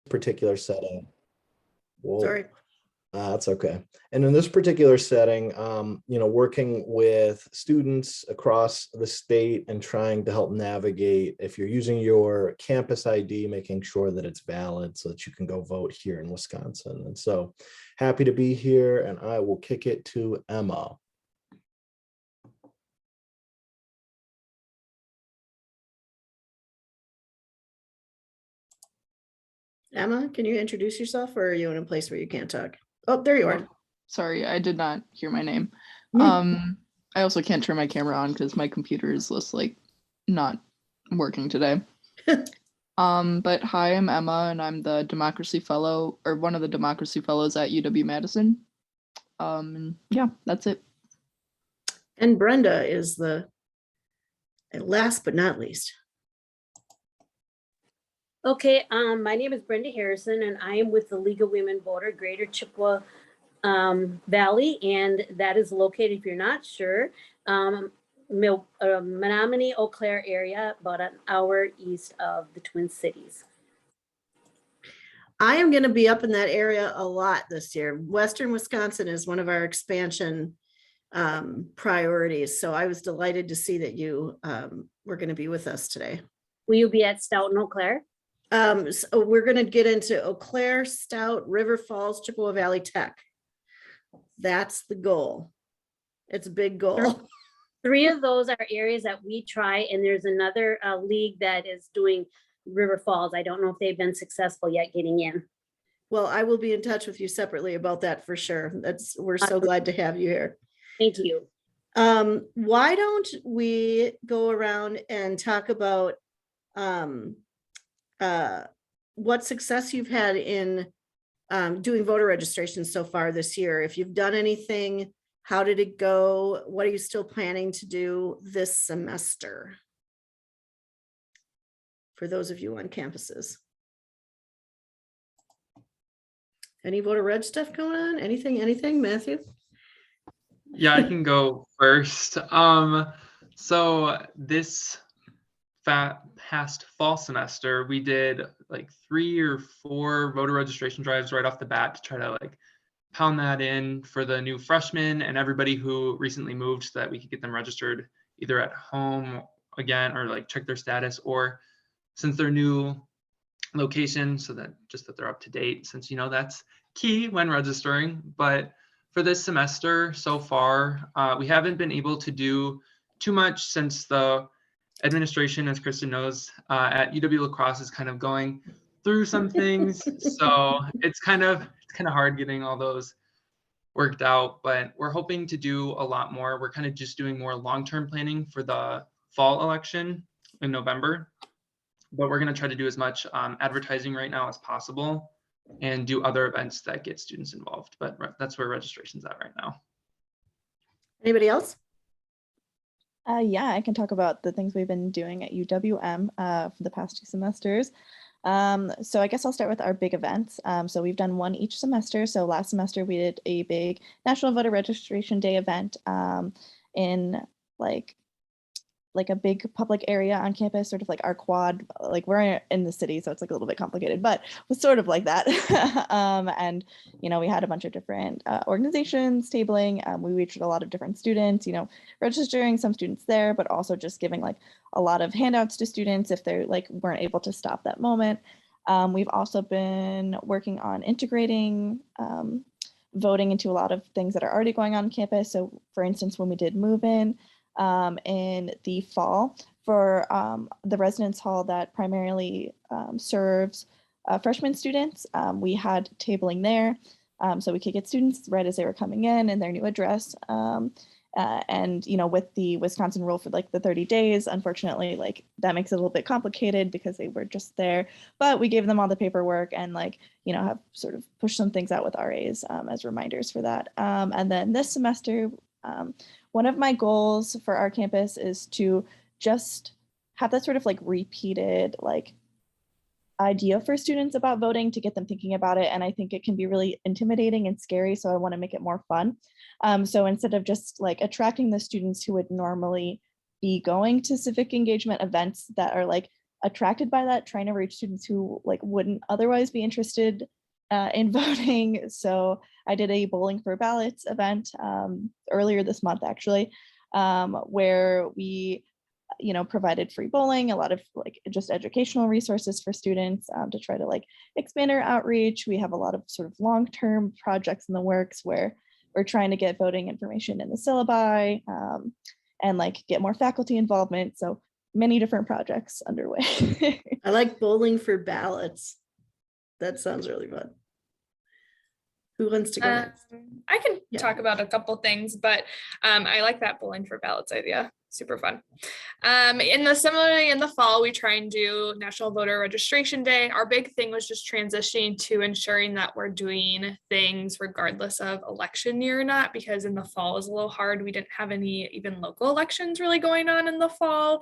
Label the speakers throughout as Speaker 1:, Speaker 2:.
Speaker 1: particular setting. Whoa.
Speaker 2: Sorry.
Speaker 1: That's okay. And in this particular setting, working with students across the state and trying to help navigate, if you're using your campus ID, making sure that it's valid so that you can go vote here in Wisconsin. And so happy to be here, and I will kick it to Emma.
Speaker 2: Emma, can you introduce yourself, or are you in a place where you can't talk? Oh, there you are.
Speaker 3: Sorry, I did not hear my name.
Speaker 2: Mm.
Speaker 3: I also can't turn my camera on because my computer is just like not working today. But hi, I'm Emma, and I'm the Democracy Fellow, or one of the Democracy Fellows at UW-Madison. Yeah, that's it.
Speaker 2: And Brenda is the last but not least.
Speaker 4: Okay, my name is Brenda Harrison, and I am with the League of Women Voter Greater Chippewa Valley, and that is located, if you're not sure, Menominee, Eau Claire area, about an hour east of the Twin Cities.
Speaker 2: I am going to be up in that area a lot this year. Western Wisconsin is one of our expansion priorities, so I was delighted to see that you were going to be with us today.
Speaker 4: Will you be at Stout and Eau Claire?
Speaker 2: So we're going to get into Eau Claire, Stout, River Falls, Chippewa Valley Tech. That's the goal. It's a big goal.
Speaker 4: 3 of those are areas that we try, and there's another league that is doing River Falls. I don't know if they've been successful yet getting in.
Speaker 2: Well, I will be in touch with you separately about that for sure. We're so glad to have you here.
Speaker 4: Thank you.
Speaker 2: Why don't we go around and talk about what success you've had in doing voter registration so far this year? If you've done anything, how did it go? What are you still planning to do this semester? For those of you on campuses. Any voter reg stuff going on? Anything, Matthew?
Speaker 5: Yeah, I can go first. So this past fall semester, we did like 3 or 4 voter registration drives right off the bat to try to like pound that in for the new freshmen and everybody who recently moved so that we could get them registered either at home again or like check their status, or since their new location, so that they're up to date, since that's key when registering. But for this semester so far, we haven't been able to do too much since the administration, as Kristen knows, at UW La Crosse is kind of going through some things. So it's kind of hard getting all those worked out, but we're hoping to do a lot more. We're kind of just doing more long-term planning for the fall election in November, but we're going to try to do as much advertising right now as possible and do other events that get students involved. But that's where registration's at right now.
Speaker 2: Anybody else?
Speaker 6: Yeah, I can talk about the things we've been doing at UWM for the past 2 semesters. So I guess I'll start with our big events. So we've done one each semester. So last semester we did a big National Voter Registration Day event in like a big public area on campus, sort of like our quad, like we're in the city, so it's like a little bit complicated, but it was sort of like that. And, we had a bunch of different organizations tabling. We reached a lot of different students, registering some students there, but also just giving like a lot of handouts to students if they're like weren't able to stop that moment. We've also been working on integrating voting into a lot of things that are already going on campus. So for instance, when we did move in the fall for the residence hall that primarily serves freshman students, we had tabling there so we could get students right as they were coming in and their new address. And with the Wisconsin rule for like the 30 days, unfortunately, like that makes it a little bit complicated because they were just there, but we gave them all the paperwork and have sort of pushed some things out with RAs as reminders for that. And then this semester, one of my goals for our campus is to just have that sort of like repeated like idea for students about voting to get them thinking about it. And I think it can be really intimidating and scary. So I want to make it more fun. So instead of just like attracting the students who would normally be going to civic engagement events that are like attracted by that, trying to reach students who like wouldn't otherwise be interested in voting. So I did a bowling for ballots event earlier this month, actually, where we provided free bowling, a lot of like just educational resources for students to try to like expand our outreach. We have a lot of sort of long-term projects in the works where we're trying to get voting information in the syllabi and like get more faculty involvement. So many different projects underway.
Speaker 2: I like bowling for ballots. That sounds really fun. Who wants to go next?
Speaker 7: I can
Speaker 2: Yeah.
Speaker 7: talk about a couple things, but I like that bowling for ballots idea. Super fun. Similarly in the fall, we try and do National Voter Registration Day. Our big thing was just transitioning to ensuring that we're doing things regardless of election year or not, because in the fall is a little hard. We didn't have any even local elections really going on in the fall.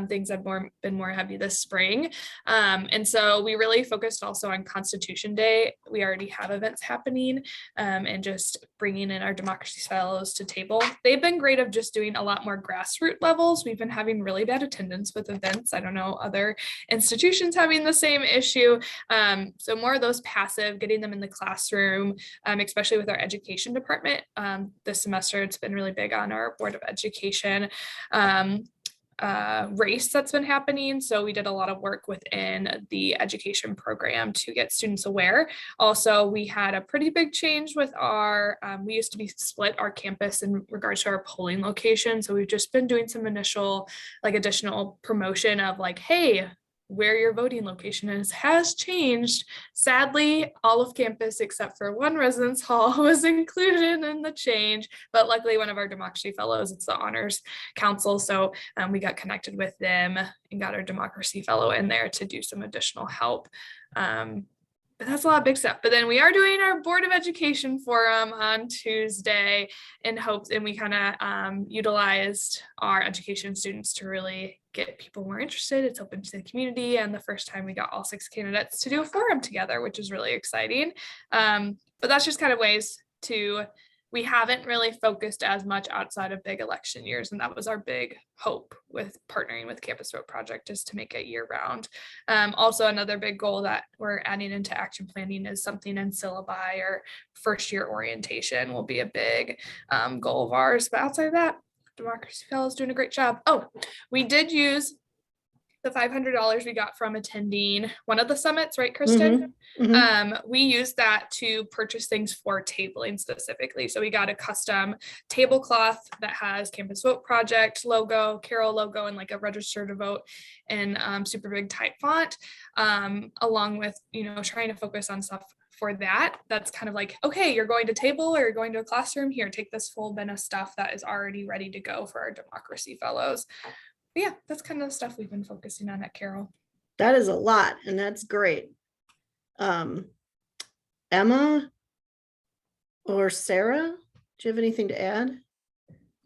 Speaker 7: Things have been more heavy this spring. And so we really focused also on Constitution Day. We already have events happening and just bringing in our Democracy Fellows to table. They've been great of just doing a lot more grassroots levels. We've been having really bad attendance with events. I don't know other institutions having the same issue. So more of those passive, getting them in the classroom, especially with our education department. This semester, it's been really big on our Board of Education race that's been happening. So we did a lot of work within the education program to get students aware. Also, we had a pretty big change with our, we used to be split our campus in regards to our polling location. So we've just been doing some initial like additional promotion of like, hey, where your voting location is has changed. Sadly, all of campus except for one residence hall was included in the change, but luckily one of our Democracy Fellows, it's the Honors Council, so we got connected with them and got our Democracy Fellow in there to do some additional help. But that's a lot of big stuff. But then we are doing our Board of Education Forum on Tuesday in hopes, and we kind of utilized our education students to really get people more interested. It's open to the community, and the first time we got all 6 candidates to do a forum together, which is really exciting. But that's just kind of ways to, we haven't really focused as much outside of big election years, and that was our big hope with partnering with Campus Vote Project, is to make it year round. Also, another big goal that we're adding into action planning is something in syllabi or first year orientation will be a big goal of ours. But outside of that, Democracy Fellows doing a great job. Oh, we did use the $500 we got from attending one of the summits, right, Kristen? We used that to purchase things for tabling specifically. So we got a custom tablecloth that has Campus Vote Project logo, Carol logo, and like a register to vote in super big type font, along with, trying to focus on stuff for that. That's kind of like, okay, you're going to table or you're going to a classroom, here, take this full bin of stuff that is already ready to go for our Democracy Fellows. But yeah, that's kind of the stuff we've been focusing on at Carroll.
Speaker 2: That is a lot, and that's great. Emma or Sarah, do you have anything to add?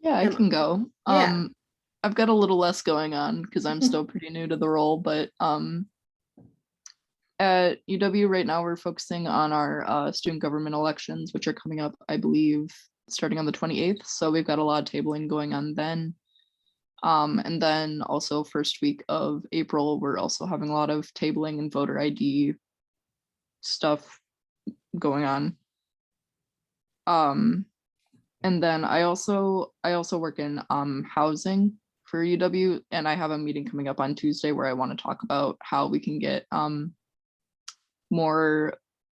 Speaker 3: Yeah, I can go.
Speaker 2: Yeah.
Speaker 3: I've got a little less going on because I'm still pretty new to the role, but at UW right now we're focusing on our student government elections, which are coming up, I believe, starting on the 28th. So we've got a lot of tabling going on then. And then also first week of April, we're also having a lot of tabling and voter ID stuff going on. And then I also work in housing for UW, and I have a meeting coming up on Tuesday where I want to talk about how we can get more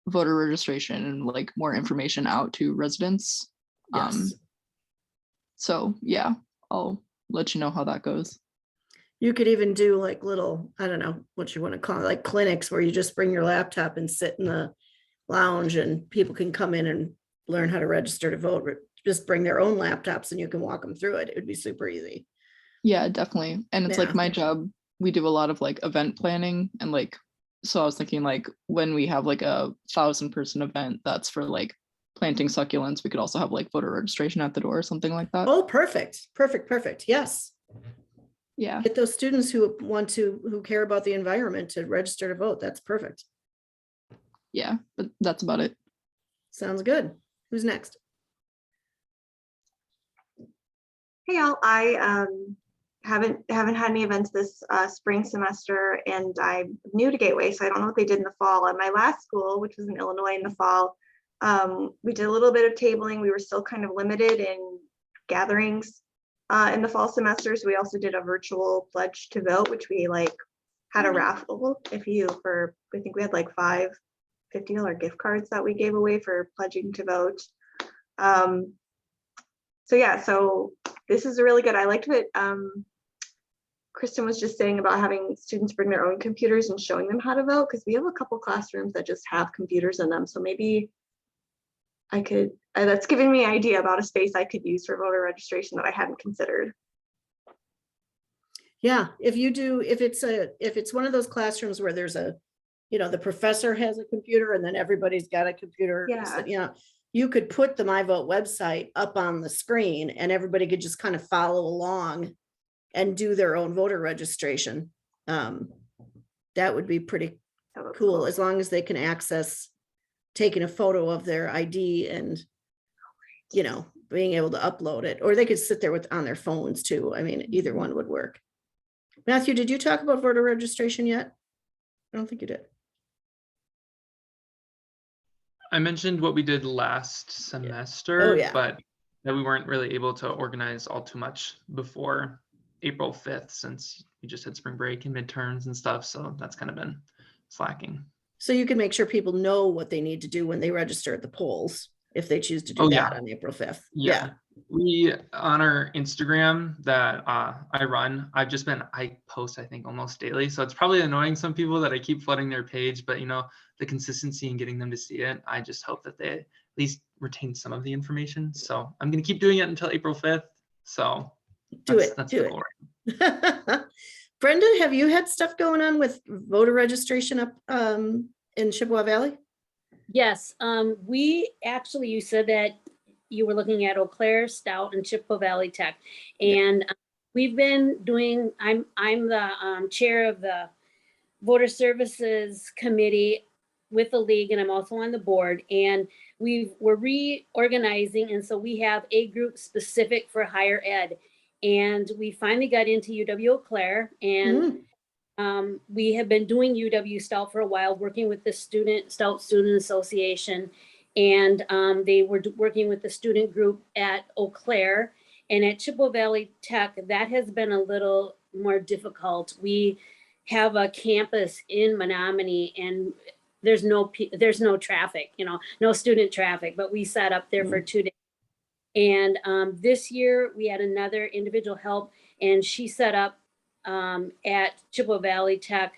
Speaker 3: voter registration and like more information out to residents.
Speaker 2: Yes.
Speaker 3: So yeah, I'll let you know how that goes.
Speaker 2: You could even do like little, I don't know what you want to call it, like clinics where you just bring your laptop and sit in the lounge and people can come in and learn how to register to vote. Just bring their own laptops and you can walk them through it. It would be super easy.
Speaker 3: Yeah, definitely. And it's
Speaker 2: Yeah.
Speaker 3: like my job, we do a lot of like event planning, and like, so I was thinking like when we have like a 1,000-person event that's for like planting succulents, we could also have like voter registration at the door or something like that.
Speaker 2: Oh, perfect. Perfect. Yes.
Speaker 3: Yeah.
Speaker 2: Get those students who care about the environment to register to vote. That's perfect.
Speaker 3: Yeah, but that's about it.
Speaker 2: Sounds good. Who's next?
Speaker 8: Hey y'all, I haven't had any events this spring semester, and I'm new to Gateway, so I don't know what they did in the fall. At my last school, which was in Illinois in the fall, we did a little bit of tabling. We were still kind of limited in gatherings in the fall semesters. We also did a virtual pledge to vote, which we like had a raffle I think we had like 5 $50 gift cards that we gave away for pledging to vote. So yeah, so this is really good. I liked what Kristen was just saying about having students bring their own computers and showing them how to vote, because we have a couple classrooms that just have computers in them. So maybe I could, that's giving me an idea about a space I could use for voter registration that I hadn't considered.
Speaker 2: Yeah, if it's one of those classrooms where there's a, the professor has a computer and then everybody's got a computer.
Speaker 8: Yeah.
Speaker 2: You could put the MyVote website up on the screen and everybody could just kind of follow along and do their own voter registration. That would be pretty cool, as long as they can access taking a photo of their ID and, being able to upload it, or they could sit there on their phones too. I mean, either one would work. Matthew, did you talk about voter registration yet? I don't think you did.
Speaker 5: I mentioned what we did last semester,
Speaker 2: yeah.
Speaker 5: but that we weren't really able to organize all too much before April 5th, since we just had spring break and midterms and stuff. So that's kind of been slacking.
Speaker 2: So you can make sure people know what they need to do when they register at the polls, if they choose to do that on April 5th. Yeah.
Speaker 5: We, on our Instagram that I run, I post, I think, almost daily. So it's probably annoying some people that I keep flooding their page, but the consistency in getting them to see it, I just hope that they at least retain some of the information. So I'm going to keep doing it until April 5th. So that's the goal right.
Speaker 2: Brenda, have you had stuff going on with voter registration up in Chippewa Valley?
Speaker 4: Yes, we actually, you said that you were looking at Eau Claire, Stout, and Chippewa Valley Tech. And we've been doing, I'm the chair of the Voter Services Committee with the league, and I'm also on the board. And we're reorganizing, and so we have a group specific for higher ed. And we finally got into UW Eau Claire, and we have been doing UW Stout for a while, working with the Stout Student Association, and they were working with the student group at Eau Claire. And at Chippewa Valley Tech, that has been a little more difficult. We have a campus in Menominee, and there's no traffic, no student traffic, but we sat up there for 2 days. And this year we had another individual help, and she set up at Chippewa Valley Tech.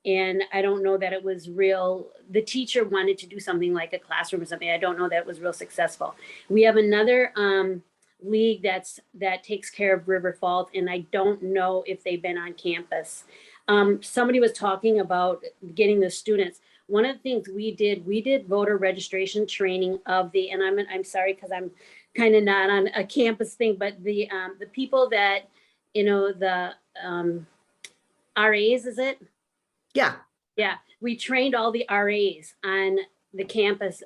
Speaker 4: And I don't know that it was real. The teacher wanted to do something like a classroom or something. I don't know that it was real successful. We have another league that takes care of River Falls, and I don't know if they've been on campus. Somebody was talking about getting the students. One of the things we did voter registration training of the, and I'm sorry because I'm kind of not on a campus thing, but the people that, the RAs, is it?
Speaker 2: Yeah.
Speaker 4: Yeah. We trained all the RAs on the campus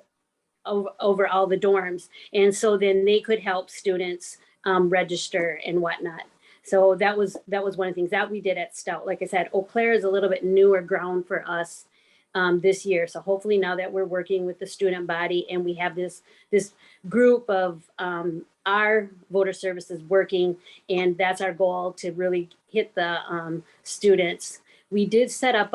Speaker 4: over all the dorms. And so then they could help students register and whatnot. So that was one of the things that we did at Stout. Like I said, Eau Claire is a little bit newer ground for us this year. So hopefully now that we're working with the student body and we have this group of our voter services working, and that's our goal, to really hit the students. We did set up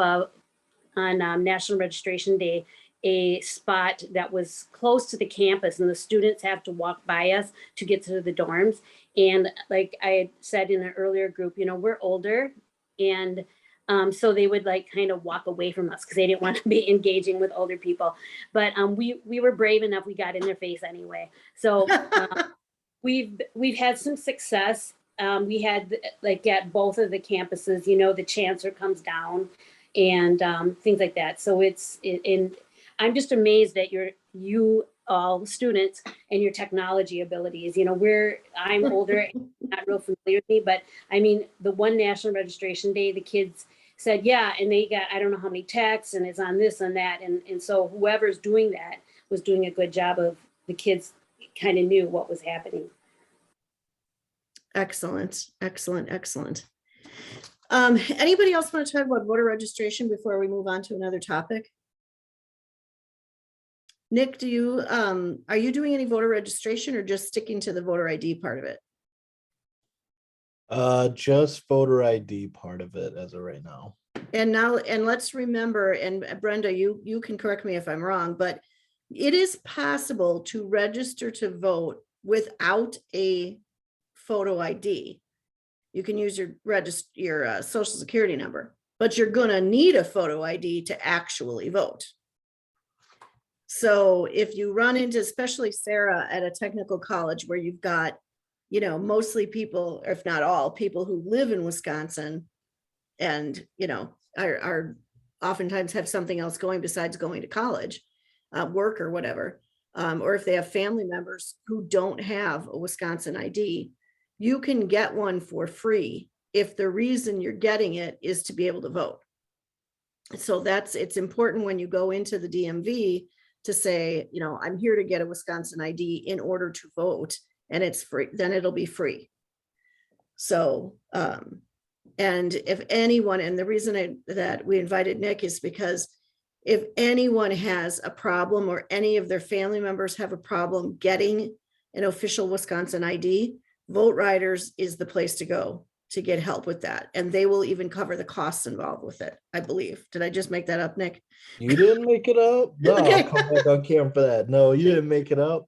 Speaker 4: on National Registration Day a spot that was close to the campus, and the students have to walk by us to get to the dorms. And like I had said in an earlier group, we're older, and so they would kind of walk away from us because they didn't want to be engaging with older people. But we were brave enough. We got in their face anyway. So we've had some success. We had at both of the campuses, the chancellor comes down and things like that. So I'm just amazed at you all students and your technology abilities. I'm older, not real familiar with me, but I mean, the one National Registration Day, the kids said, yeah, and they got, I don't know how many texts, and it's on this and that. And so whoever's doing that was doing a good job of, the kids kind of knew what was happening.
Speaker 2: Excellent, excellent, excellent. Anybody else want to talk about voter registration before we move on to another topic? Nick, do you, are you doing any voter registration or just sticking to the voter ID part of it?
Speaker 1: Just voter ID part of it as of right now.
Speaker 2: And now, and let's remember, and Brenda, you can correct me if I'm wrong, but it is possible to register to vote without a photo ID. You can use your social security number, but you're gonna need a photo ID to actually vote. So if you run into, especially Sarah, at a technical college where you've got, you know, mostly people, if not all, people who live in Wisconsin and, you know, are oftentimes have something else going besides going to college, work or whatever, or if they have family members who don't have a Wisconsin ID, you can get one for free if the reason you're getting it is to be able to vote. So it's important when you go into the DMV to say, you know, I'm here to get a Wisconsin ID in order to vote, and it's free, then it'll be free. So, and if anyone, and the reason that we invited Nick is because if anyone has a problem or any of their family members have a problem getting an official Wisconsin ID, Vote Riders is the place to go to get help with that. And they will even cover the costs involved with it, I believe. Did I just make that up, Nick?
Speaker 1: You didn't make it up. No,
Speaker 2: Okay.
Speaker 1: I'll come back on camera for that. No, you didn't make it up.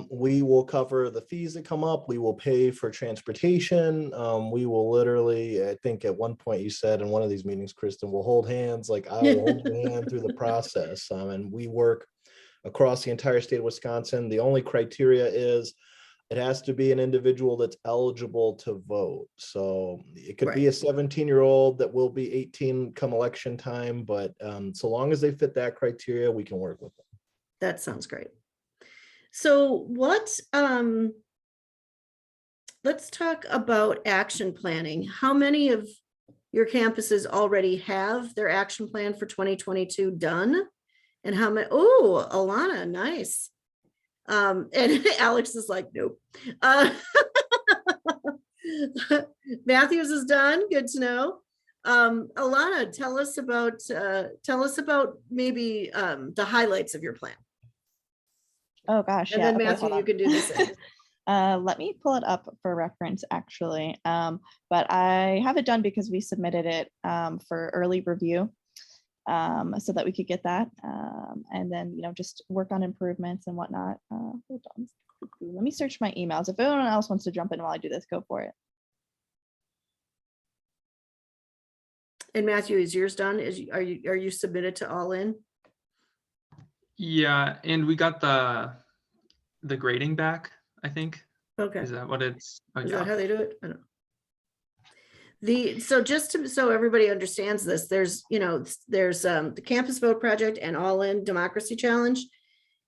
Speaker 1: We will cover the fees that come up. We will pay for transportation. We will literally, I think at one point you said in one of these meetings, Kristen, we'll hold hands, like I will hold your hand through the process. And we work across the entire state of Wisconsin. The only criteria is it has to be an individual that's eligible to vote. So it could be a 17-year-old that will be 18 come election time, but so long as they fit that criteria, we can work with them.
Speaker 2: That sounds great. So let's talk about action planning. How many of your campuses already have their action plan for 2022 done? And how many? Oh, Alana, nice. And Alex is like, nope. Matthews is done. Good to know. Alana, tell us about maybe the highlights of your plan.
Speaker 6: Oh gosh,
Speaker 2: And
Speaker 6: yeah.
Speaker 2: then
Speaker 6: Okay,
Speaker 2: Matthew,
Speaker 6: hold
Speaker 2: you can do the same.
Speaker 6: on. Let me pull it up for reference, actually. But I have it done because we submitted it for early review, so that we could get that, and then, you know, just work on improvements and whatnot. Hold on. Let me search my emails. If anyone else wants to jump in while I do this, go for it.
Speaker 2: And Matthew, is yours done? Are you submitted to All In?
Speaker 5: Yeah, and we got the grading back, I think.
Speaker 2: Okay.
Speaker 5: Is that what it's? Oh,
Speaker 2: Is
Speaker 5: yeah.
Speaker 2: that how they do it? I don't know. So everybody understands this, there's the Campus Vote Project and All In Democracy Challenge.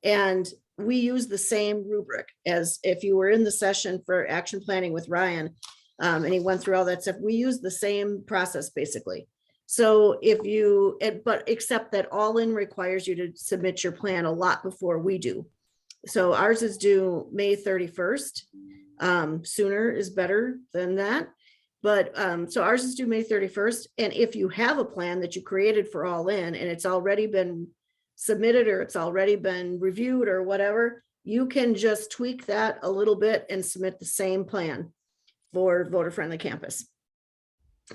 Speaker 2: And we use the same rubric as if you were in the session for action planning with Ryan, and he went through all that stuff. We use the same process basically. So but except that All In requires you to submit your plan a lot before we do. So ours is due May 31st. Sooner is better than that. But so ours is due May 31st. And if you have a plan that you created for All In and it's already been submitted or it's already been reviewed or whatever, you can just tweak that a little bit and submit the same plan for Voter Friendly Campus.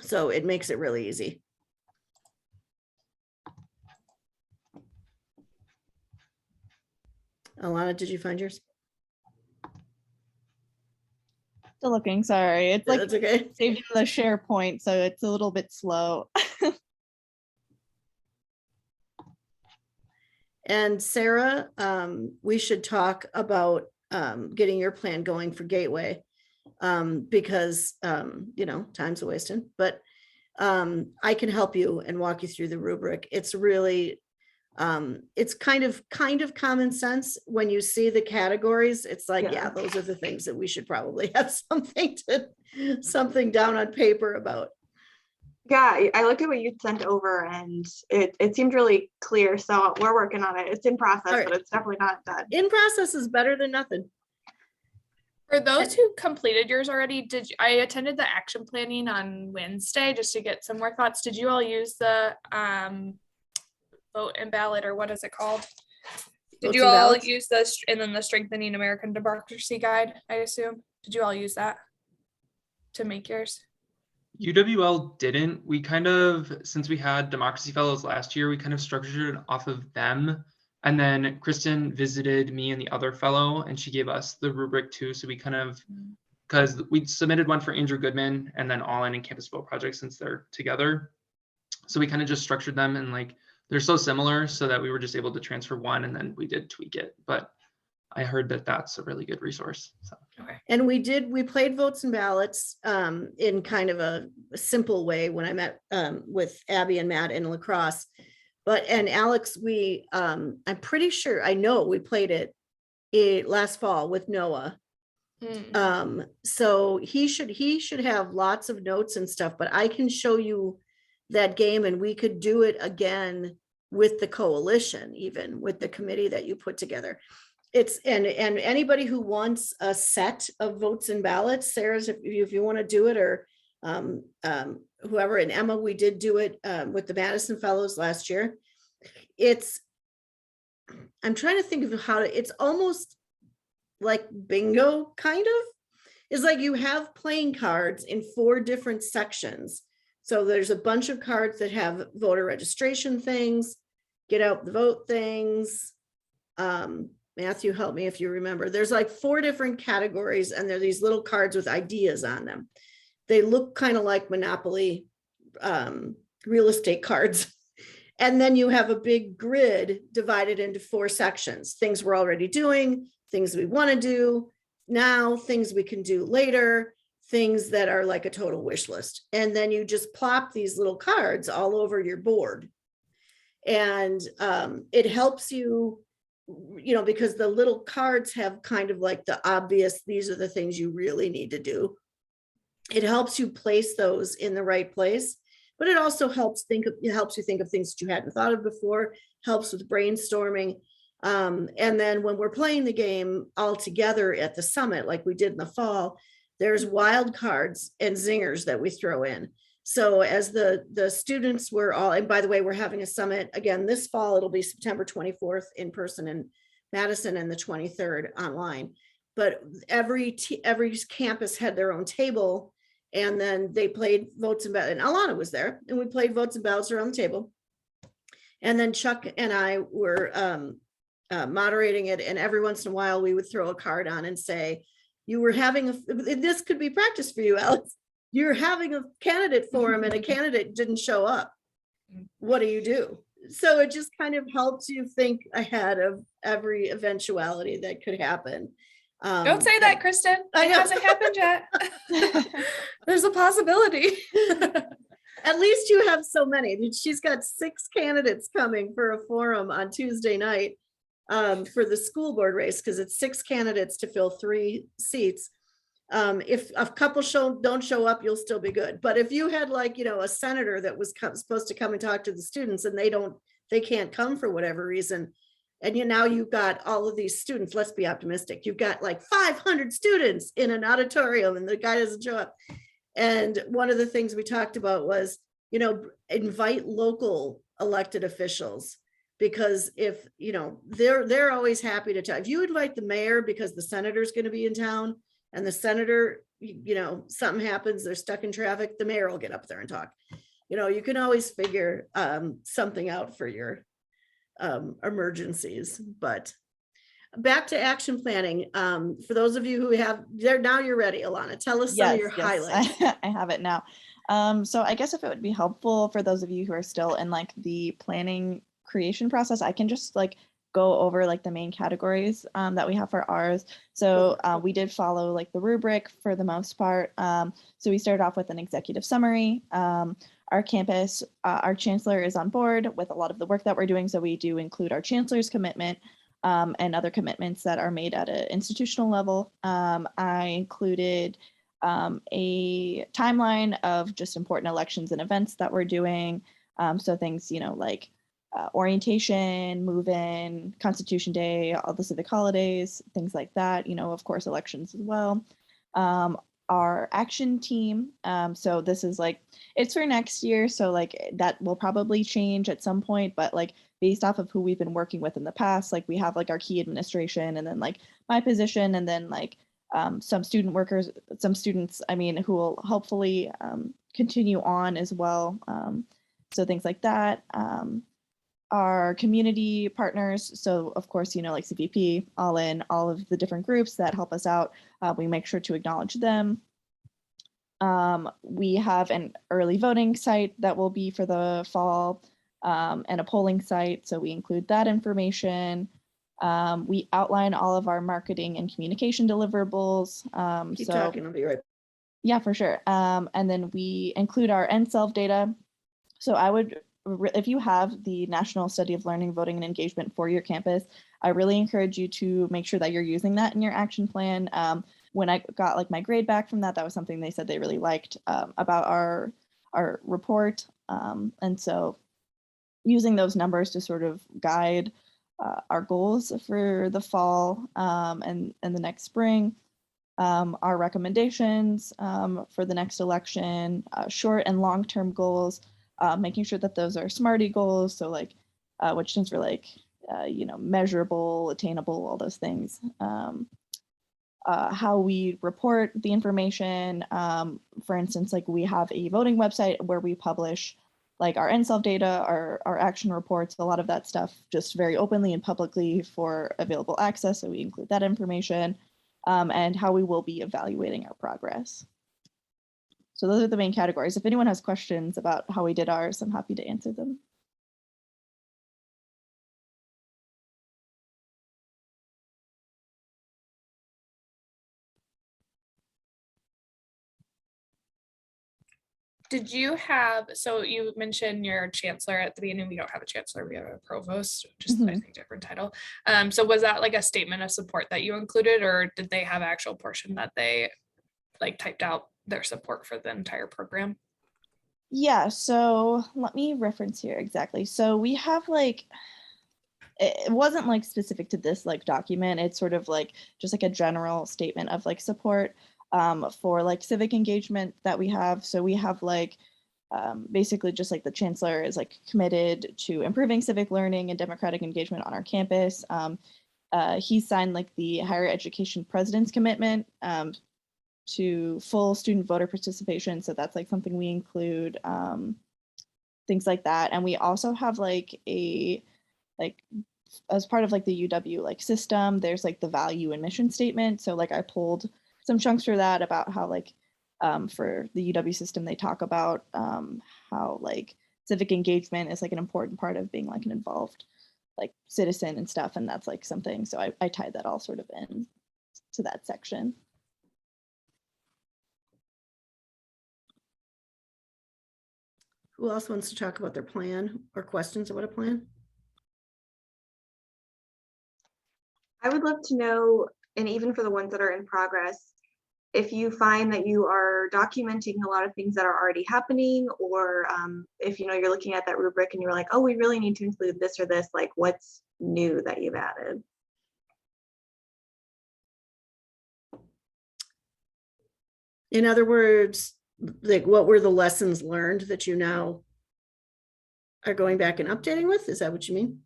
Speaker 2: So it makes it really easy. Alana, did you find yours?
Speaker 6: Still looking, sorry. It's like
Speaker 2: That's okay.
Speaker 6: saved in the SharePoint, so it's a little bit slow.
Speaker 2: And Sarah, we should talk about getting your plan going for Gateway, because time's a wasting, but I can help you and walk you through the rubric. It's really it's kind of common sense. When you see the categories, it's like, yeah, those are the things that we should probably have something down on paper about.
Speaker 8: Yeah, I looked at what you sent over and it seemed really clear. So we're working on it. It's in process, but it's definitely not done.
Speaker 2: In process is better than nothing.
Speaker 7: For those who completed yours already, I attended the action planning on Wednesday just to get some more thoughts. Did you all use the vote and ballot, or what is it called? Did
Speaker 2: Votes
Speaker 7: you
Speaker 2: and
Speaker 7: all
Speaker 2: ballots?
Speaker 7: use this, and then the Strengthening American Democracy Guide, I assume? Did you all use that to make yours?
Speaker 5: UWL didn't. We kind of, since we had Democracy Fellows last year, we kind of structured it off of them. And then Kristen visited me and the other fellow, and she gave us the rubric too. So we kind of, because we submitted one for Andrew Goodman and then All In and Campus Vote Project since they're together. So we kind of just structured them, and like they're so similar so that we were just able to transfer one, and then we did tweak it. But I heard that that's a really good resource. So.
Speaker 7: Okay.
Speaker 2: And we played votes and ballots in kind of a simple way when I met with Abby and Matt in lacrosse. And Alex, I'm pretty sure, I know we played it last fall with Noah. So he should have lots of notes and stuff, but I can show you that game, and we could do it again with the coalition, even with the committee that you put together. And anybody who wants a set of votes and ballots, Sarah's, if you want to do it, or whoever, and Emma, we did do it with the Madison Fellows last year. I'm trying to think of it's almost like bingo, kind of. It's like you have playing cards in 4 different sections. So there's a bunch of cards that have voter registration things, get out the vote things. Matthew, help me if you remember. There's like 4 different categories, and there are these little cards with ideas on them. They look kind of like Monopoly real estate cards. And then you have a big grid divided into 4 sections: things we're already doing, things we want to do now, things we can do later, things that are like a total wish list. And then you just plop these little cards all over your board. And it helps you, because the little cards have kind of like the obvious, these are the things you really need to do. It helps you place those in the right place, but it also helps you think of things that you hadn't thought of before, helps with brainstorming. And then when we're playing the game all together at the summit, like we did in the fall, there's wild cards and zingers that we throw in. So as the students were all, and by the way, we're having a summit again this fall. It'll be September 24th in person in Madison and the 23rd online. But every campus had their own table, and then they played votes and ballots. And Alana was there, and we played votes and ballots around the table. And then Chuck and I were moderating it, and every once in a while we would throw a card on and say, you were having this could be practice for you, Alex. You're having a candidate forum and a candidate didn't show up. What do you do? So it just kind of helps you think ahead of every eventuality that could happen.
Speaker 7: Don't say that, Kristen. It hasn't happened yet. There's a possibility.
Speaker 2: At least you have so many. She's got 6 candidates coming for a forum on Tuesday night for the school board race, because it's 6 candidates to fill 3 seats. If a couple don't show up, you'll still be good. But if you had a senator that was supposed to come and talk to the students, and they can't come for whatever reason, and now you've got all of these students, let's be optimistic. You've got like 500 students in an auditorium, and the guy doesn't show up. And one of the things we talked about was, invite local elected officials, because if, they're always happy to talk. If you invite the mayor because the senator's going to be in town, and the senator, something happens, they're stuck in traffic, the mayor will get up there and talk. You can always figure something out for your emergencies. But back to action planning. For those of you who have now you're ready, Alana, tell us some of your highlights.
Speaker 6: I have it now. So I guess if it would be helpful for those of you who are still in the planning creation process, I can just go over the main categories that we have for ours. So we did follow the rubric for the most part. So we started off with an executive summary. Our campus, our chancellor is on board with a lot of the work that we're doing. So we do include our chancellor's commitment and other commitments that are made at an institutional level. I included a timeline of just important elections and events that we're doing. So things, like orientation, move-in, Constitution Day, all the civic holidays, things like that, you know, of course, elections as well. Our action team, so this is like, it's for next year, so like that will probably change at some point, but like based off of who we've been working with in the past, like we have like our key administration and then like my position and then like some student workers, some students, I mean, who will hopefully continue on as well. So things like that. Our community partners, so of course, you know, like CVP, all in, all of the different groups that help us out, we make sure to acknowledge them. We have an early voting site that will be for the fall, and a polling site, so we include that information. We outline all of our marketing and communication deliverables.
Speaker 2: Keep talking, I'll be right.
Speaker 6: Yeah, for sure. And then we include our NSELF data. So I would, if you have the National Study of Learning, Voting, and Engagement for your campus, I really encourage you to make sure that you're using that in your action plan. When I got like my grade back from that, that was something they said they really liked about our report. And so using those numbers to sort of guide our goals for the fall and the next spring. Our recommendations for the next election, short and long-term goals, making sure that those are SMARTY goals, so like, which stands for like, you know, measurable, attainable, all those things. How we report the information, for instance, like we have a voting website where we publish like our NSELF data, our action reports, a lot of that stuff just very openly and publicly for available access, so we include that information. And how we will be evaluating our progress. So those are the main categories. If anyone has questions about how we did ours, I'm happy to answer them.
Speaker 7: Did you have, so you mentioned your chancellor at the beginning. We don't have a chancellor, we have a provost, just I think different title. So was that like a statement of support that you included, or did they have an actual portion that they like typed out their support for the entire program?
Speaker 6: Yeah, so let me reference here exactly. So we have like, it wasn't like specific to this like document. It's sort of like just like a general statement of like support for like civic engagement that we have. So we have like basically just like the chancellor is like committed to improving civic learning and democratic engagement on our campus. He signed like the higher education president's commitment to full student voter participation. So that's like something we include, things like that. And we also have like a, like as part of like the UW like system, there's like the value and mission statement. So like I pulled some chunks for that about how like for the UW system, they talk about how like civic engagement is like an important part of being like an involved like citizen and stuff. And that's like something, so I tied that all sort of in to that section.
Speaker 2: Who else wants to talk about their plan or questions about a plan?
Speaker 8: I would love to know, and even for the ones that are in progress, if you find that you are documenting a lot of things that are already happening, or if you know you're looking at that rubric and you're like, oh, we really need to include this or this, like what's new that you've added?
Speaker 2: In other words, like what were the lessons learned that you now are going back and updating with? Is that what you mean?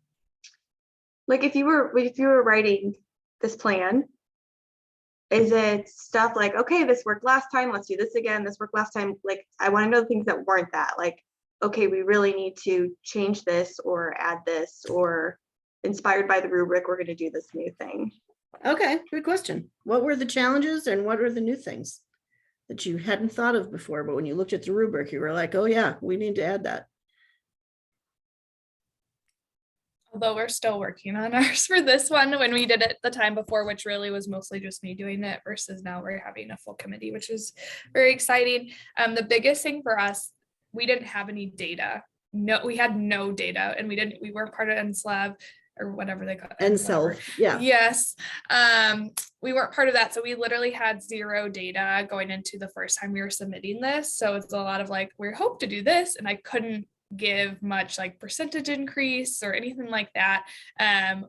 Speaker 8: Like if you were writing this plan, is it stuff like, okay, this worked last time, let's do this again, this worked last time? Like I want to know the things that weren't that, like, okay, we really need to change this or add this, or inspired by the rubric, we're going to do this new thing.
Speaker 2: Okay, good question. What were the challenges and what are the new things that you hadn't thought of before, but when you looked at the rubric, you were like, oh yeah, we need to add that?
Speaker 7: Although we're still working on ours for this one, when we did it the time before, which really was mostly just me doing it, versus now we're having a full committee, which is very exciting. The biggest thing for us, we didn't have any data. No, we had no data, and we weren't part of NSLAB or whatever they call it.
Speaker 2: NSELF, yeah.
Speaker 7: Yes. We weren't part of that. So we literally had zero data going into the first time we were submitting this. So it's a lot of like, we hope to do this, and I couldn't give much like percentage increase or anything like that.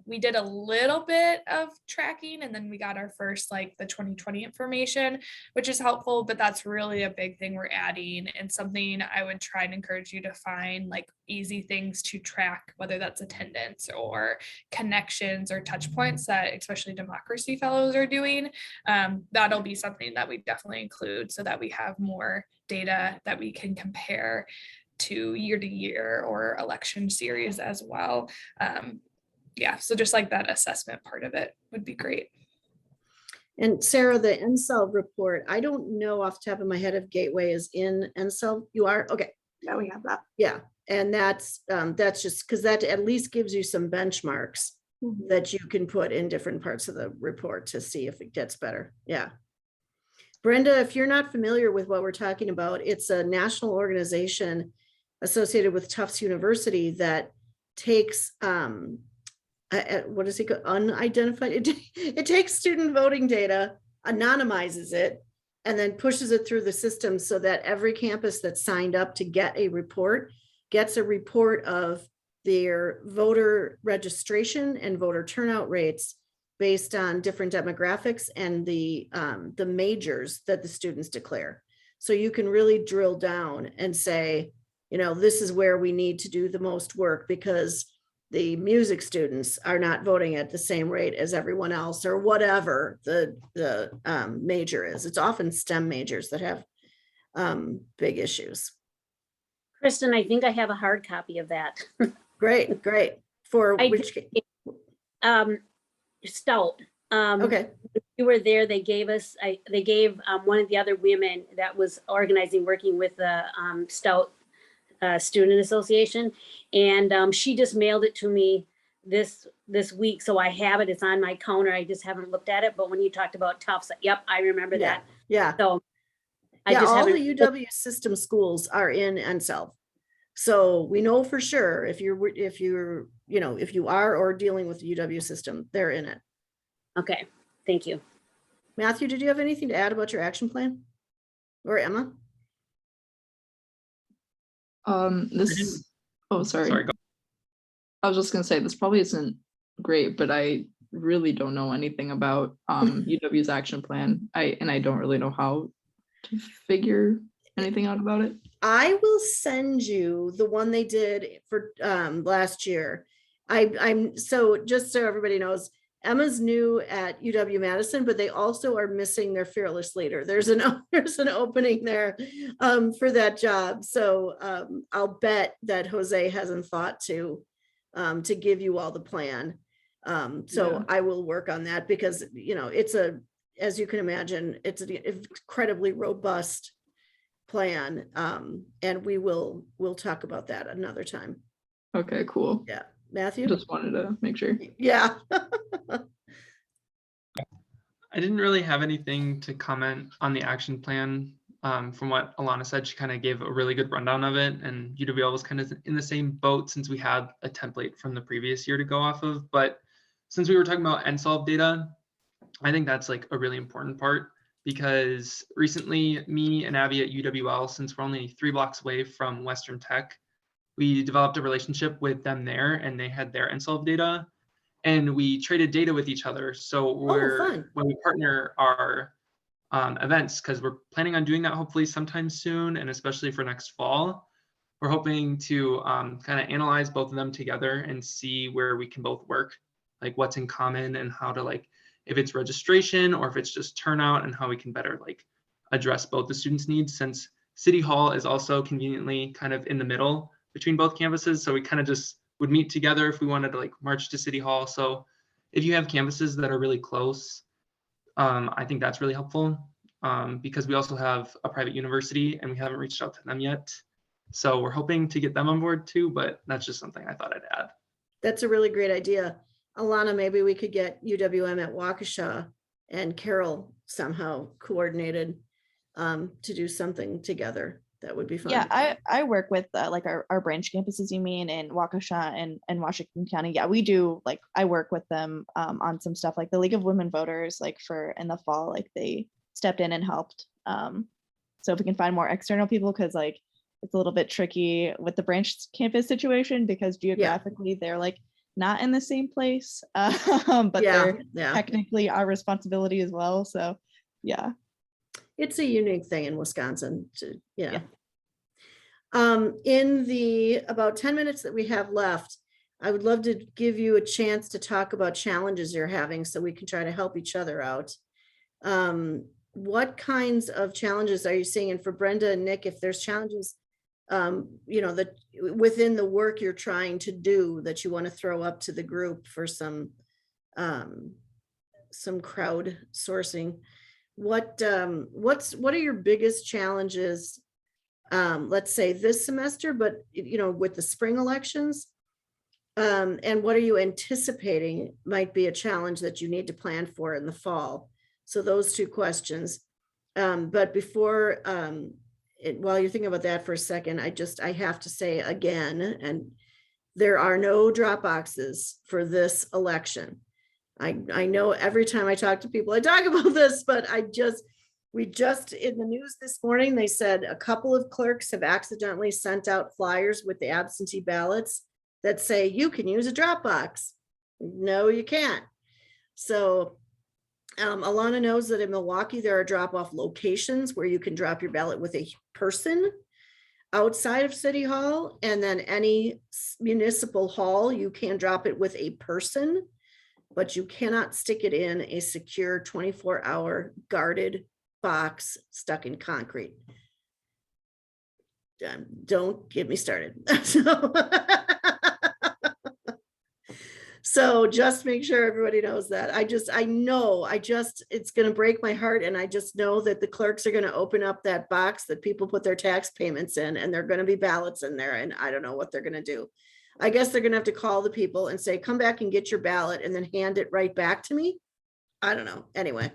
Speaker 7: We did a little bit of tracking, and then we got our first like the 2020 information, which is helpful, but that's really a big thing we're adding, and something I would try and encourage you to find like easy things to track, whether that's attendance or connections or touch points that especially democracy fellows are doing. That'll be something that we definitely include so that we have more data that we can compare to year or election series as well. Yeah, so just like that assessment part of it would be great.
Speaker 2: And Sarah, the NSELV report, I don't know off the top of my head if Gateway is in NSELV. You are? Okay.
Speaker 8: Yeah, we have that.
Speaker 2: Yeah. And that's just because that at least gives you some benchmarks that you can put in different parts of the report to see if it gets better. Yeah. Brenda, if you're not familiar with what we're talking about, it's a national organization associated with Tufts University that takes what is it called? Unidentified. It takes student voting data, anonymizes it, and then pushes it through the system so that every campus that's signed up to get a report gets a report of their voter registration and voter turnout rates based on different demographics and the majors that the students declare. So you can really drill down and say, you know, this is where we need to do the most work because the music students are not voting at the same rate as everyone else, or whatever the major is. It's often STEM majors that have big issues.
Speaker 4: Kristen, I think I have a hard copy of that.
Speaker 2: Great. For which?
Speaker 4: Stout.
Speaker 2: Okay.
Speaker 4: You were there. They gave us. They gave one of the other women that was organizing, working with the Stout Student Association, and she just mailed it to me this week. So I have it. It's on my counter. I just haven't looked at it. But when you talked about Tufts, yep, I remember that.
Speaker 2: Yeah.
Speaker 4: So
Speaker 2: I just all the UW system schools are in NSELV. So we know for sure if you are or dealing with the UW system, they're in it.
Speaker 4: Okay, thank you.
Speaker 2: Matthew, did you have anything to add about your action plan? Or Emma?
Speaker 3: Sorry. I was just gonna say this probably isn't great, but I really don't know anything about UW's action plan. I don't really know how to figure anything out about it.
Speaker 2: I will send you the one they did for last year. I'm so just so everybody knows, Emma's new at UW-Madison, but they also are missing their fearless leader. There's an opening there for that job. So I'll bet that Jose hasn't thought to give you all the plan. So I will work on that because, it's as you can imagine, it's an incredibly robust plan. And we'll talk about that another time.
Speaker 3: Okay, cool.
Speaker 2: Yeah. Matthew?
Speaker 3: Just wanted to make sure.
Speaker 2: Yeah.
Speaker 5: I didn't really have anything to comment on the action plan. From what Alana said, she kind of gave a really good rundown of it, and UWL was kind of in the same boat since we had a template from the previous year to go off of. But since we were talking about NSOLV data, I think that's like a really important part because recently me and Abby at UWL, since we're only 3 blocks away from Western Tech, we developed a relationship with them there, and they had their NSOLV data, and we traded data with each other. So when we partner our events, because we're planning on doing that hopefully sometime soon, and especially for next fall, we're hoping to kind of analyze both of them together and see where we can both work, like what's in common and how to, like, if it's registration or if it's just turnout, and how we can better like address both the students' needs, since City Hall is also conveniently kind of in the middle between both campuses. So we kind of just would meet together if we wanted to like march to City Hall. So if you have campuses that are really close, I think that's really helpful because we also have a private university and we haven't reached out to them yet. So we're hoping to get them on board too, but that's just something I thought I'd add.
Speaker 2: That's a really great idea. Alana, maybe we could get UWM at Waukesha and Carol somehow coordinated to do something together. That would be fun.
Speaker 6: Yeah, I work with like our branch campuses, you mean, in Waukesha and Washington County. Yeah, we do, like, I work with them on some stuff, like the League of Women Voters, like for in the fall, like they stepped in and helped. So if we can find more external people, because like it's a little bit tricky with the branch campus situation because geographically they're like not in the same place, but they're technically our responsibility as well. So yeah.
Speaker 2: It's a unique thing in Wisconsin to, in the about 10 minutes that we have left, I would love to give you a chance to talk about challenges you're having so we can try to help each other out. What kinds of challenges are you seeing? And for Brenda and Nick, if there's challenges, that within the work you're trying to do that you want to throw up to the group for some crowd sourcing, what are your biggest challenges, let's say this semester, but with the spring elections, and what are you anticipating might be a challenge that you need to plan for in the fall? So those two questions. But before, while you're thinking about that for a second, I have to say again, and there are no drop boxes for this election. I know every time I talk to people, I talk about this, but we just in the news this morning, they said a couple of clerks have accidentally sent out flyers with the absentee ballots that say you can use a drop box. No, you can't. So Alana knows that in Milwaukee, there are drop-off locations where you can drop your ballot with a person outside of City Hall, and then any municipal hall, you can drop it with a person, but you cannot stick it in a secure 24-hour guarded box stuck in concrete. Don't get me started. So just make sure everybody knows that. It's going to break my heart. And I just know that the clerks are going to open up that box that people put their tax payments in, and there are going to be ballots in there. And I don't know what they're going to do. I guess they're going to have to call the people and say, come back and get your ballot, and then hand it right back to me. I don't know. Anyway.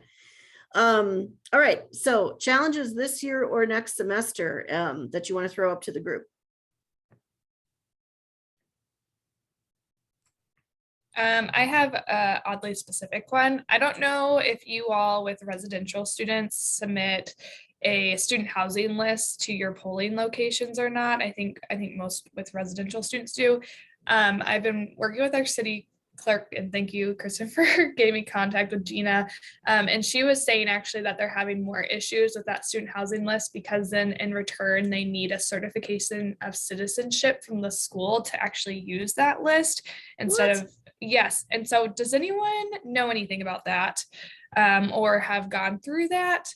Speaker 2: All right. So challenges this year or next semester that you want to throw up to the group.
Speaker 7: I have a oddly specific one. I don't know if you all with residential students submit a student housing list to your polling locations or not. I think most with residential students do. I've been working with our city clerk, and thank you, Kristen, for getting me contact with Gina. And she was saying actually that they're having more issues with that student housing list because then in return, they need a certification of citizenship from the school to actually use that list instead of, yes. And so does anyone know anything about that or have gone through that?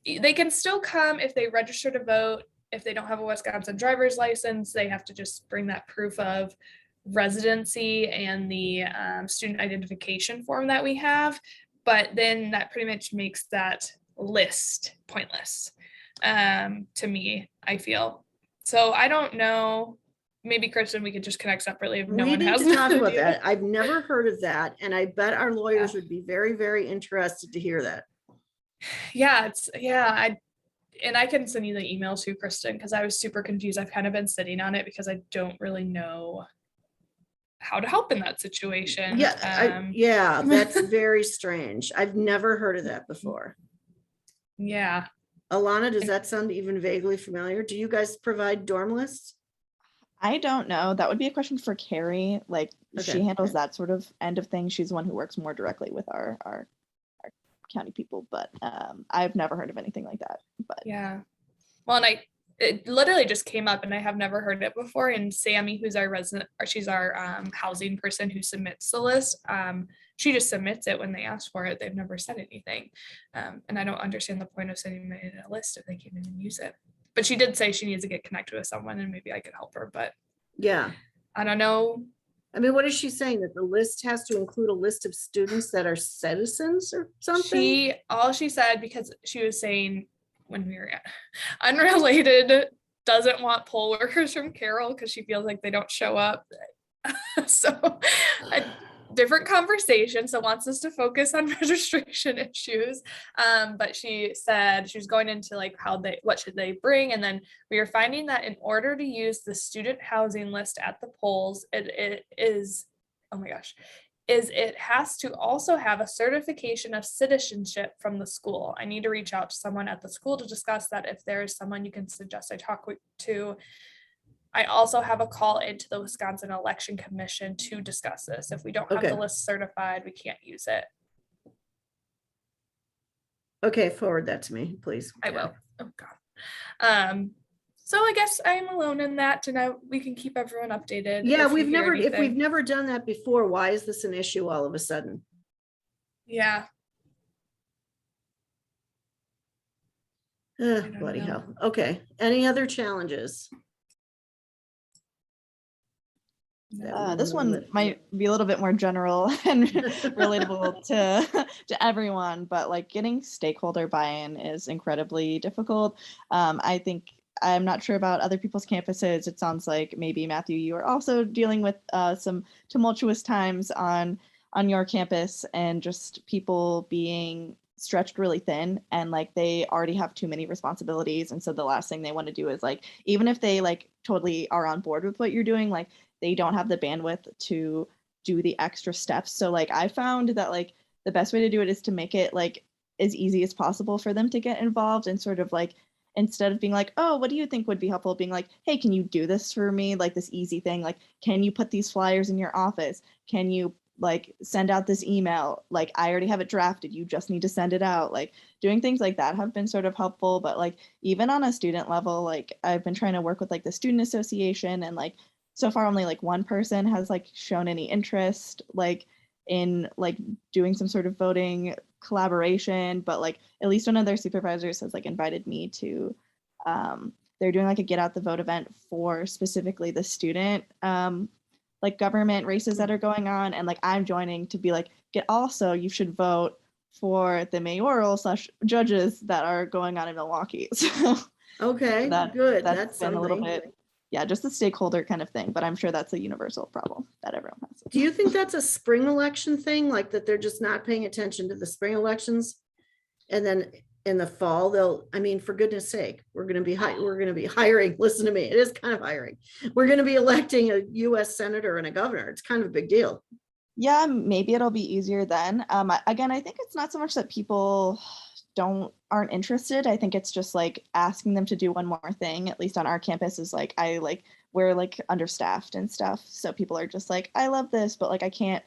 Speaker 7: They can still come if they register to vote. If they don't have a Wisconsin driver's license, they have to just bring that proof of residency and the student identification form that we have. But then that pretty much makes that list pointless to me, I feel. So I don't know. Maybe Kristen, we could just connect separately if no one has.
Speaker 2: We need to talk about that. I've never heard of that. And I bet our lawyers would be very, very interested to hear that.
Speaker 7: Yeah, I can send you the email too, Kristen, because I was super confused. I've kind of been sitting on it because I don't really know how to help in that situation.
Speaker 2: Yeah, that's very strange. I've never heard of that before.
Speaker 7: Yeah.
Speaker 2: Alana, does that sound even vaguely familiar? Do you guys provide dorm lists?
Speaker 6: I don't know. That would be a question for Carrie. Like she handles that sort of end of things. She's the one who works more directly with our county people, but I've never heard of anything like that. But
Speaker 7: yeah. Well, and it literally just came up and I have never heard it before. And Sammy, who's our resident, or she's our housing person who submits the list. She just submits it when they ask for it. They've never said anything. And I don't understand the point of sending me a list if they can't even use it. But she did say she needs to get connected with someone and maybe I could help her, but
Speaker 2: yeah,
Speaker 7: I don't know.
Speaker 2: I mean, what is she saying? That the list has to include a list of students that are citizens or something?
Speaker 7: All she said, because she was saying when we were unrelated, doesn't want poll workers from Carroll because she feels like they don't show up. So a different conversation. So wants us to focus on registration issues. But she said she was going into like what should they bring? And then we are finding that in order to use the student housing list at the polls, it is, oh my gosh, is it has to also have a certification of citizenship from the school. I need to reach out to someone at the school to discuss that. If there is someone you can suggest I talk to. I also have a call into the Wisconsin Election Commission to discuss this. If we don't have
Speaker 2: Okay.
Speaker 7: the list certified, we can't use it.
Speaker 2: Okay, forward that to me, please.
Speaker 7: I will. Oh God. So I guess I'm alone in that, and we can keep everyone updated.
Speaker 2: Yeah,
Speaker 7: if you
Speaker 2: if
Speaker 7: hear
Speaker 2: we've
Speaker 7: anything.
Speaker 2: never done that before, why is this an issue all of a sudden?
Speaker 7: Yeah. don't
Speaker 2: Bloody
Speaker 7: know.
Speaker 2: hell. Okay, any other challenges?
Speaker 6: This one might be a little bit more general and relatable to everyone, but like getting stakeholder buy-in is incredibly difficult. I think I'm not sure about other people's campuses. It sounds like maybe Matthew, you are also dealing with some tumultuous times on your campus and just people being stretched really thin and like they already have too many responsibilities. And so the last thing they want to do is like, even if they like totally are on board with what you're doing, like they don't have the bandwidth to do the extra steps. So like I found that like the best way to do it is to make it like as easy as possible for them to get involved and sort of like instead of being like, oh, what do you think would be helpful? Being like, hey, can you do this for me? Like this easy thing, like, can you put these flyers in your office? Can you like send out this email? Like I already have it drafted. You just need to send it out. Like doing things like that have been sort of helpful. But like even on a student level, like I've been trying to work with like the student association and like so far only like one person has like shown any interest like in like doing some sort of voting collaboration, but like at least one of their supervisors has like invited me to they're doing like a get out the vote event for specifically the student like government races that are going on, and like I'm joining to be like also you should vote for the mayoral / judges that are going on in Milwaukee. So
Speaker 2: okay, good.
Speaker 6: That's been a little bit just the stakeholder kind of thing, but I'm sure that's a universal problem that everyone has.
Speaker 2: Do you think that's a spring election thing, like that they're just not paying attention to the spring elections? And then in the fall, I mean, for goodness sake, we're going to be hiring, listen to me, it is kind of hiring. We're going to be electing a US senator and a governor. It's kind of a big deal.
Speaker 6: Yeah, maybe it'll be easier then. Again, I think it's not so much that people aren't interested. I think it's just like asking them to do one more thing, at least on our campus, is like we're like understaffed and stuff. So people are just like, I love this, but like I can't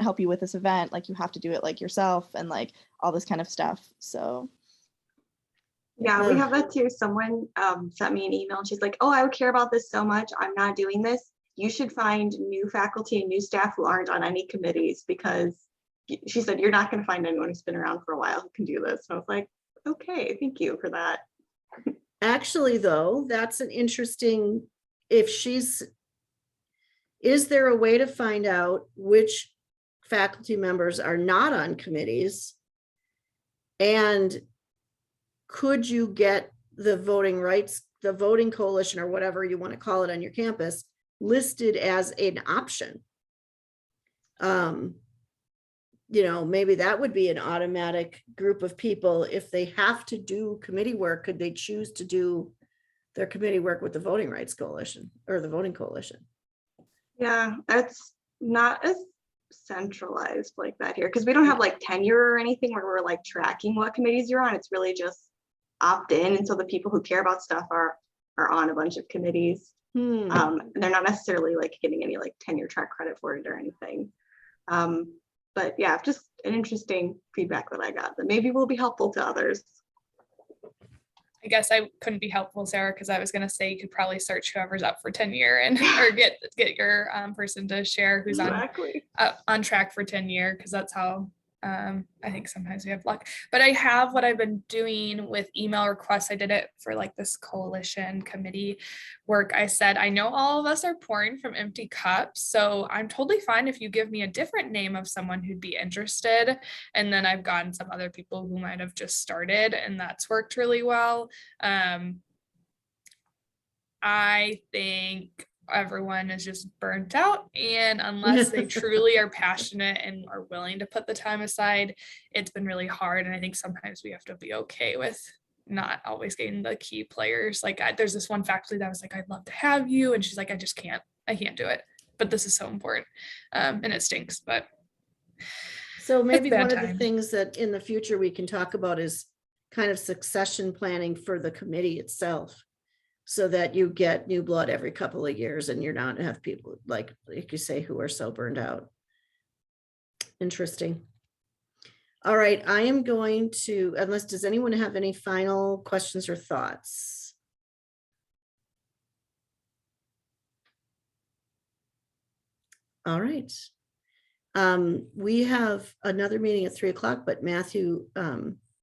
Speaker 6: help you with this event. Like you have to do it like yourself and like all this kind of stuff. So
Speaker 8: yeah, we have that too. Someone sent me an email and she's like, oh, I would care about this so much. I'm not doing this. You should find new faculty and new staff who aren't on any committees, because she said, you're not going to find anyone who's been around for a while who can do this. And I was like, okay, thank you for that.
Speaker 2: Actually, though, that's an interesting, is there a way to find out which faculty members are not on committees? And could you get the voting rights, the voting coalition, or whatever you want to call it on your campus, listed as an option? You know, maybe that would be an automatic group of people. If they have to do committee work, could they choose to do their committee work with the Voting Rights Coalition or the Voting Coalition?
Speaker 8: Yeah, that's not as centralized like that here, because we don't have like tenure or anything where we're like tracking what committees you're on. It's really just opt in, and so the people who care about stuff are on a bunch of committees. They're not necessarily like getting any like tenure track credit for it or anything. But yeah, just an interesting feedback that I got that maybe will be helpful to others.
Speaker 7: I guess I couldn't be helpful, Sarah, because I was going to say you could probably search whoever's up for tenure and or get your person to share who's on track for tenure, because that's how I think sometimes we have luck. But I have what I've been doing with email requests. I did it for like this coalition committee work. I said, I know all of us are pouring from empty cups, so I'm totally fine if you give me a different name of someone who'd be interested. And then I've gotten some other people who might have just started, and that's worked really well. I think everyone is just burnt out, and unless they truly are passionate and are willing to put the time aside, it's been really hard. And I think sometimes we have to be okay with not always getting the key players. Like there's this one faculty that was like, I'd love to have you, and she's like, I can't do it, but this is so important. And it stinks, but
Speaker 2: So maybe
Speaker 7: bad
Speaker 2: one of the
Speaker 7: time.
Speaker 2: things that in the future we can talk about is kind of succession planning for the committee itself. So that you get new blood every couple of years and you're not have people like you say, who are so burned out. Interesting. All right, I am going to, does anyone have any final questions or thoughts? All right. We have another meeting at 3:00, but Matthew,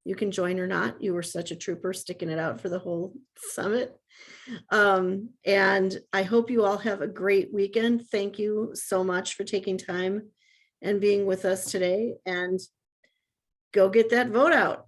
Speaker 2: you can join or not. You were such a trooper sticking it out for the whole summit. And I hope you all have a great weekend. Thank you so much for taking time and being with us today, and go get that vote out.